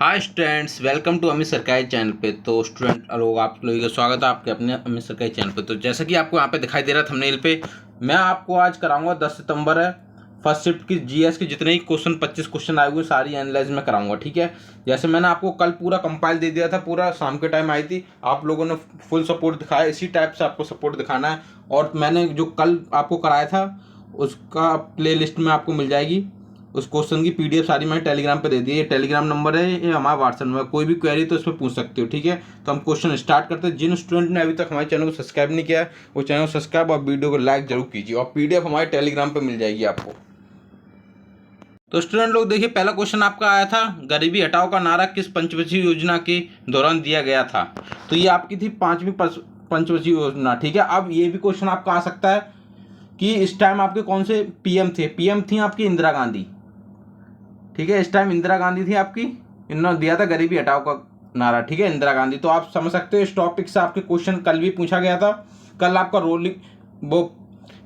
Hi students, welcome to Amit Sarkari channel पे। तो student लोग, आप लोगों का स्वागत है आपके अपने अमित सरकारी चैनल पे। तो जैसा कि आपको यहाँ पे दिखाई दे रहा है थंबनेल पे, मैं आपको आज कराऊंगा 10 सितंबर है फर्स्ट शिफ्ट की जीएस के जितने ही क्वेश्चन 25 क्वेश्चन आए हुए सारी एनालाइज में कराऊंगा। ठीक है, जैसे मैंने आपको कल पूरा कंपाइल दे दिया था, पूरा शाम के टाइम आई थी, आप लोगों ने फुल सपोर्ट दिखाया। इसी टाइप से आपको सपोर्ट दिखाना है। और मैंने जो कल आपको कराया था उसका प्ले लिस्ट में आपको मिल जाएगी। उस क्वेश्चन की पीडीएफ सारी मैंने टेलीग्राम पे दे दी है। ये टेलीग्राम नंबर है, ये हमारा व्हाट्सएप नंबर। कोई भी क्वेरी तो इस पर पूछ सकते हो। ठीक है, तो हम क्वेश्चन स्टार्ट करते हैं। जिन स्टूडेंट ने अभी तक हमारे चैनल को सब्सक्राइब नहीं किया है वो चैनल को सब्सक्राइब और वीडियो को लाइक जरूर कीजिए। और पीडीएफ हमारे टेलीग्राम पे मिल जाएगी आपको। तो स्टूडेंट लोग देखिए, पहला क्वेश्चन आपका आया था, गरीबी हटाओ का नारा किस पंचवर्षीय योजना के दौरान दिया गया था। तो ये आपकी थी 5वीं पंचवर्षीय योजना। ठीक है, अब ये भी क्वेश्चन आपका आ सकता है कि इस टाइम आपके कौन से पीएम थे। पीएम थी आपकी इंदिरा गांधी। ठीक है, इस टाइम इंदिरा गांधी थी आपकी। इन्होंने दिया था गरीबी हटाओ का नारा। ठीक है, इंदिरा गांधी। तो आप समझ सकते हो इस टॉपिक से आपके क्वेश्चन कल भी पूछा गया था। कल आपका रोलिंग वो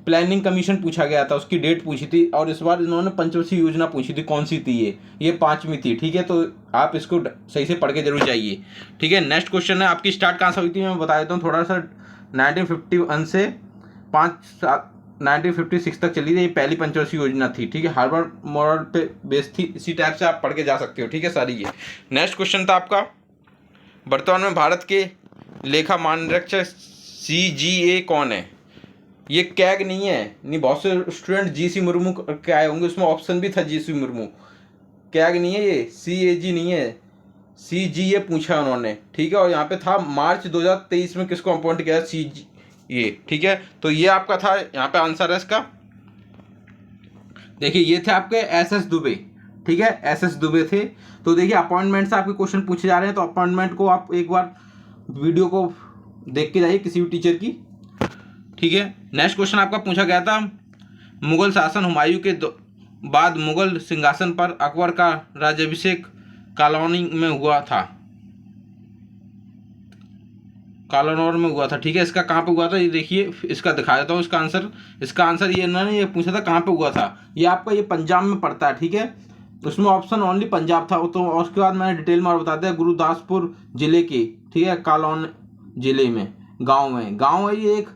प्लानिंग कमीशन पूछा गया था, उसकी डेट पूछी थी। और इस बार इन्होंने पंचवर्षीय योजना पूछी थी, कौन सी थी ये 5वीं थी। ठीक है, तो आप इसको सही से पढ़ के जरूर जाइए। ठीक है, नेक्स्ट क्वेश्चन है आपकी स्टार्ट कहाँ से हुई थी मैं बता देता हूँ थोड़ा सा। 1951 से 1956 तक चली थी। ये पहली पंचवर्षीय योजना थी। ठीक है, हार्वर्ड मॉडल पे बेस्ड थी। इसी टाइप से आप पढ़ के जा सकते हो। ठीक है सारी। ये नेक्स्ट क्वेश्चन था आपका, वर्तमान में भारत के लेखा मानरक्षक सीजीए कौन है। ये कैग नहीं है। नहीं, बहुत से स्टूडेंट जीसी मुर्मू के आए होंगे, उसमें ऑप्शन भी था जीसी मुर्मू। कैग नहीं है ये, सीएजी नहीं है, सीजीए पूछा उन्होंने। ठीक है, और यहाँ पे था मार्च 2023 में किसको अपॉइंट किया सीजी ये। ठीक है, तो ये आपका था यहाँ पे आंसर है इसका। देखिए ये थे आपके एसएस दुबे। ठीक है, एसएस दुबे थे। तो देखिए अपॉइंटमेंट से आपके क्वेश्चन पूछे जा रहे हैं, तो अपॉइंटमेंट को आप एक बार वीडियो को देख के जाइए किसी भी टीचर की। ठीक है, नेक्स्ट क्वेश्चन आपका पूछा गया था, मुगल शासन हुमायूं के बाद मुगल सिंहासन पर अकबर का राज्याभिषेक कॉलोनी में हुआ था। कालानौर में हुआ था। ठीक है, इसका कहाँ पे हुआ था ये देखिए, इसका दिखा देता हूँ इसका आंसर। इसका आंसर ये इन्होंने ये पूछा था कहाँ पे हुआ था। ये आपका ये पंजाब में पड़ता है। ठीक है, उसमें ऑप्शन ओनली पंजाब था। तो और उसके बाद मैंने डिटेल में और बता दिया, गुरुदासपुर जिले की। ठीक है, कालौन जिले में गाँव है ये एक।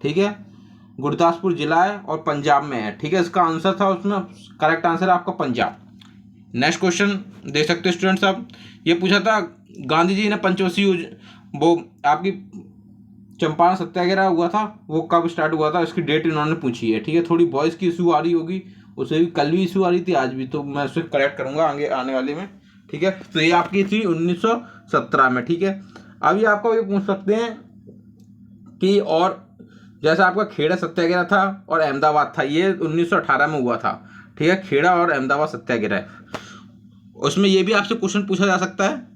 ठीक है, गुरदासपुर जिला है और पंजाब में है। ठीक है, इसका आंसर था उसमें करेक्ट आंसर है आपका पंजाब। नेक्स्ट क्वेश्चन देख सकते हो स्टूडेंट्स आप, ये पूछा था गांधी जी ने पंचवर्षीय वो आपकी चंपारण सत्याग्रह हुआ था वो कब स्टार्ट हुआ था, इसकी डेट इन्होंने पूछी है। ठीक है, थोड़ी वॉइस की इशू आ रही होगी, उसे भी कल भी इशू आ रही थी आज भी, तो मैं उसे करेक्ट करूंगा आगे आने वाले में। ठीक है, तो ये आपकी थी 1917 में। ठीक है, अब ये आपको ये पूछ सकते हैं कि और जैसा आपका खेड़ा सत्याग्रह था और अहमदाबाद था, ये 1918 में हुआ था। ठीक है, खेड़ा और अहमदाबाद सत्याग्रह, उसमें ये भी आपसे क्वेश्चन पूछा जा सकता है।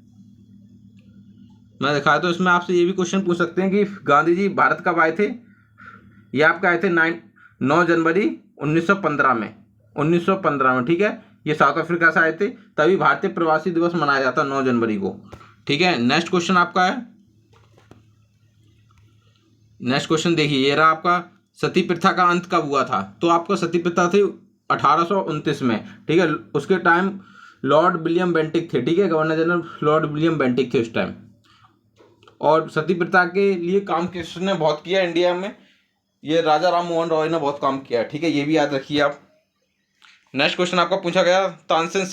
मैं दिखाया तो इसमें आपसे ये भी क्वेश्चन पूछ सकते हैं कि गांधी जी भारत कब आए थे। ये आपके आए थे 9 जनवरी 1915 में। 1915 में। ठीक है, ये साउथ अफ्रीका से आए थे, तभी भारतीय प्रवासी दिवस मनाया जाता है 9 जनवरी को। ठीक है, नेक्स्ट क्वेश्चन आपका है, नेक्स्ट क्वेश्चन देखिए ये रहा आपका, सती प्रथा का अंत कब हुआ था। तो आपका सती प्रथा थी 1829 में। ठीक है, उसके टाइम लॉर्ड विलियम बेंटिक थे। ठीक है, governor general Lord William Bentinck थे उस टाइम। और सती प्रथा के लिए काम किसने बहुत किया इंडिया में, ये राजा राम मोहन रॉय ने बहुत काम किया। ठीक है, ये भी याद रखिए आप। नेक्स्ट क्वेश्चन आपका पूछा गया, तानसेन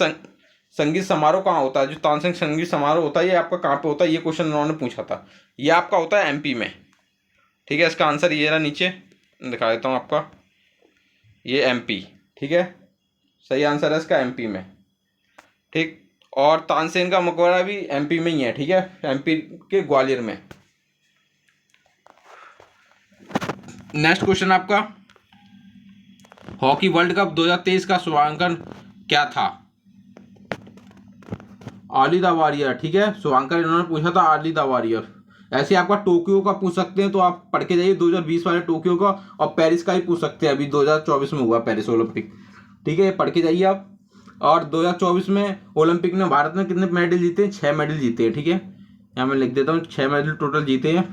संगीत समारोह कहाँ होता है। जो तानसेन संगीत समारोह होता है ये आपका कहाँ पे होता है, ये क्वेश्चन उन्होंने पूछा था। ये आपका होता है एमपी में। ठीक है, इसका आंसर ये रहा, नीचे दिखा देता हूँ आपका, ये एमपी। ठीक है, सही आंसर है इसका एमपी में। ठीक, और तानसेन का मकबरा भी एमपी में ही है। ठीक है, एमपी के ग्वालियर में। नेक्स्ट क्वेश्चन आपका, हॉकी वर्ल्ड कप 2023 का शुभारंभ क्या था। आली द वॉरियर। ठीक है, शुभारंभ इन्होंने पूछा था आली द वॉरियर। ऐसे आपका टोक्यो का पूछ सकते हैं, तो आप पढ़ के जाइए 2020 वाले टोक्यो का, और पेरिस का ही पूछ सकते हैं, अभी 2024 में हुआ पेरिस ओलंपिक। ठीक है, पढ़ के जाइए आप। और 2024 में ओलंपिक में भारत ने कितने मेडल जीते हैं, 6 मेडल जीते हैं। ठीक है, यहाँ मैं लिख देता हूँ, 6 मेडल टोटल जीते हैं।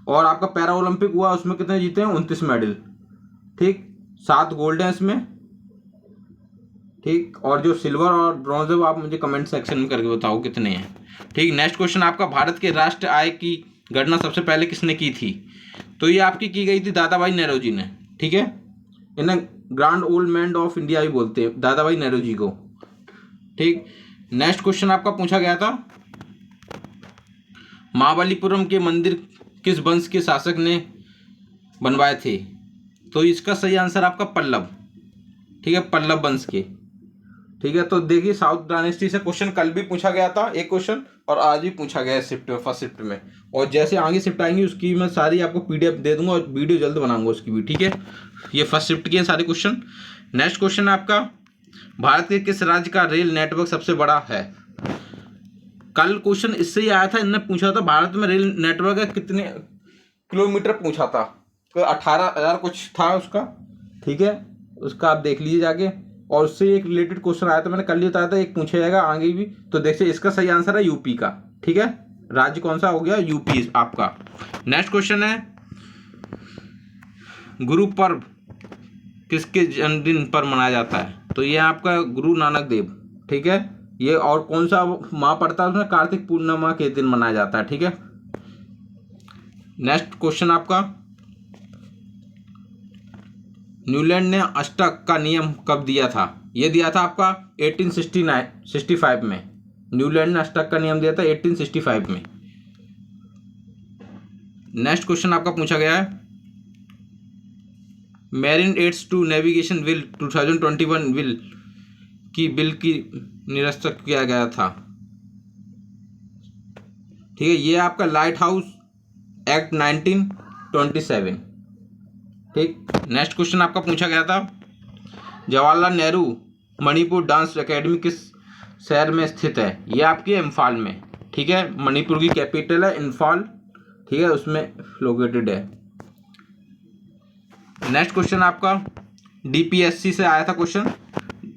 और आपका पैरा ओलंपिक हुआ, उसमें कितने जीते हैं, 29 मेडल। ठीक, 7 गोल्ड हैं इसमें। ठीक, और जो सिल्वर और ब्रॉन्ज है वो आप मुझे कमेंट सेक्शन में करके बताओ कितने हैं। ठीक, नेक्स्ट क्वेश्चन आपका, भारत के राष्ट्र आय की गणना सबसे पहले किसने की थी? तो ये आपकी की गई थी दादा भाई नेहरू ने। ठीक है, इन्हें grand old man of India भी बोलते हैं, दादा भाई नेहरू जी को। ठीक, नेक्स्ट क्वेश्चन आपका पूछा गया था, महाबलीपुरम के मंदिर किस वंश के शासक ने बनवाए थे? तो इसका सही आंसर आपका पल्लव। ठीक है, पल्लव वंश के। ठीक है, तो देखिए साउथ डायनेस्टी से क्वेश्चन कल भी पूछा गया था एक क्वेश्चन, और आज भी पूछा गया है शिफ्ट में, फर्स्ट शिफ्ट में। और जैसे आगे शिफ्ट आएंगी उसकी मैं सारी आपको पीडीएफ दे दूंगा और वीडियो जल्द बनाऊंगा उसकी भी। ठीक है, ये फर्स्ट शिफ्ट के सारे क्वेश्चन। नेक्स्ट क्वेश्चन आपका, भारत के किस राज्य का रेल नेटवर्क सबसे बड़ा है? कल क्वेश्चन इससे ही आया था, इनने पूछा था भारत में रेल नेटवर्क है कितने किलोमीटर पूछा था, तो 18,000 कुछ था उसका। ठीक है, उसका आप देख लीजिए जाके। और उससे एक रिलेटेड क्वेश्चन आया था, मैंने कल ही बताया था, एक पूछा जाएगा आगे भी। तो देखिए इसका सही आंसर है यूपी का। ठीक है, राज्य कौन सा हो गया? यूपी आपका। नेक्स्ट क्वेश्चन है, गुरु पर्व किसके जन्मदिन पर मनाया जाता है? तो ये आपका गुरु नानक देव। ठीक है, ये और कौन सा माह पड़ता है उसमें? कार्तिक पूर्णिमा के दिन मनाया जाता है। ठीक है, नेक्स्ट क्वेश्चन आपका, न्यूलैंड ने अष्टक का नियम कब दिया था? ये दिया था आपका 1865 में। न्यूलैंड ने अष्टक का नियम दिया था 1865 में। नेक्स्ट क्वेश्चन आपका पूछा गया है, marine aids to navigation bill 2021 bill की निरस्त किया गया था। ठीक है, ये आपका लाइट हाउस एक्ट 1927। ठीक, नेक्स्ट क्वेश्चन आपका पूछा गया था, जवाहरलाल नेहरू मणिपुर डांस एकेडमी किस शहर में स्थित है? ये आपके इम्फाल में। ठीक है, मणिपुर की कैपिटल है इम्फाल। ठीक है, उसमें लोकेटेड है। नेक्स्ट क्वेश्चन आपका डीपीएससी से आया था क्वेश्चन,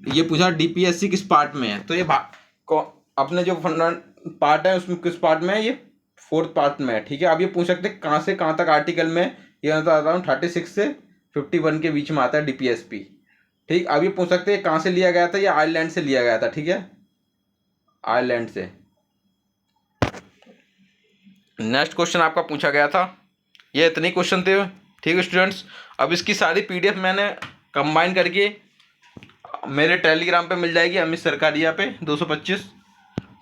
ये पूछा डीपीएससी किस पार्ट में है? तो ये अपने जो पार्ट है उसमें किस पार्ट में है? ये 4th पार्ट में है। ठीक है, अब ये पूछ सकते हैं कहाँ से कहाँ तक आर्टिकल में, ये मैं बताता हूँ 36 से 51 के बीच में आता है डीपीएसपी। ठीक, अब ये पूछ सकते हैं कहाँ से लिया गया था? ये आयरलैंड से लिया गया था। ठीक है, आयरलैंड से। नेक्स्ट क्वेश्चन आपका पूछा गया था, ये इतने क्वेश्चन थे। ठीक है स्टूडेंट्स, अब इसकी सारी पीडीएफ मैंने कंबाइन करके मेरे टेलीग्राम पे मिल जाएगी, अमित सरकारिया पे 225।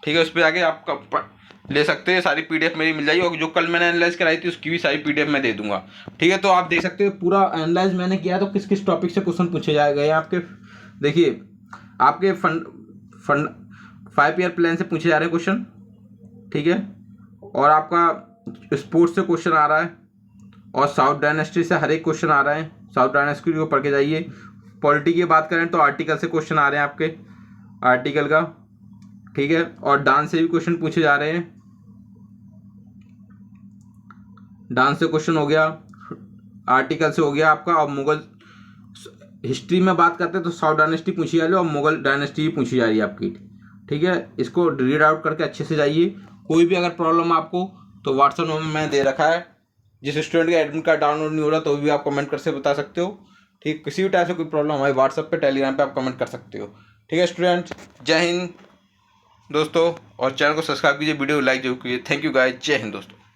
ठीक है, उस पर आके आप ले सकते हैं, सारी पीडीएफ मेरी मिल जाएगी। और जो कल मैंने एनालाइज कराई थी उसकी भी सारी पीडीएफ मैं दे दूंगा। ठीक है, तो आप देख सकते हो पूरा एनालाइज मैंने किया, तो किस किस टॉपिक से क्वेश्चन पूछे जाए गए आपके। देखिए आपके फंड 5 ईयर प्लान से पूछे जा रहे हैं क्वेश्चन। ठीक है, और आपका स्पोर्ट्स से क्वेश्चन आ रहा है, और साउथ डायनेस्टी से हर एक क्वेश्चन आ रहा है। साउथ डायनेस्टी को पढ़ के जाइए। पॉलिटी की बात करें तो आर्टिकल से क्वेश्चन आ रहे हैं आपके, आर्टिकल का। ठीक है, और डांस से भी क्वेश्चन पूछे जा रहे हैं, डांस से क्वेश्चन हो गया, आर्टिकल से हो गया आपका। और मुगल हिस्ट्री में बात करते हैं तो साउथ डायनेस्टी पूछी जा रही है, और मुगल डायनेस्टी भी पूछी जा रही है आपकी। ठीक है, इसको रीड आउट करके अच्छे से जाइए। कोई भी अगर प्रॉब्लम आपको तो व्हाट्सएप नंबर में दे रखा है, जिस स्टूडेंट का एडमिट कार्ड डाउनलोड नहीं हो रहा तो भी आप कमेंट करके बता सकते हो। ठीक, किसी भी टाइप से कोई प्रॉब्लम हमारे व्हाट्सएप पे टेलीग्राम पे आप कमेंट कर सकते हो। ठीक है स्टूडेंट, जय हिंद दोस्तों, और चैनल को सब्सक्राइब कीजिए, वीडियो लाइक जरूर कीजिए। थैंक यू गाइस, जय हिंद दोस्तों।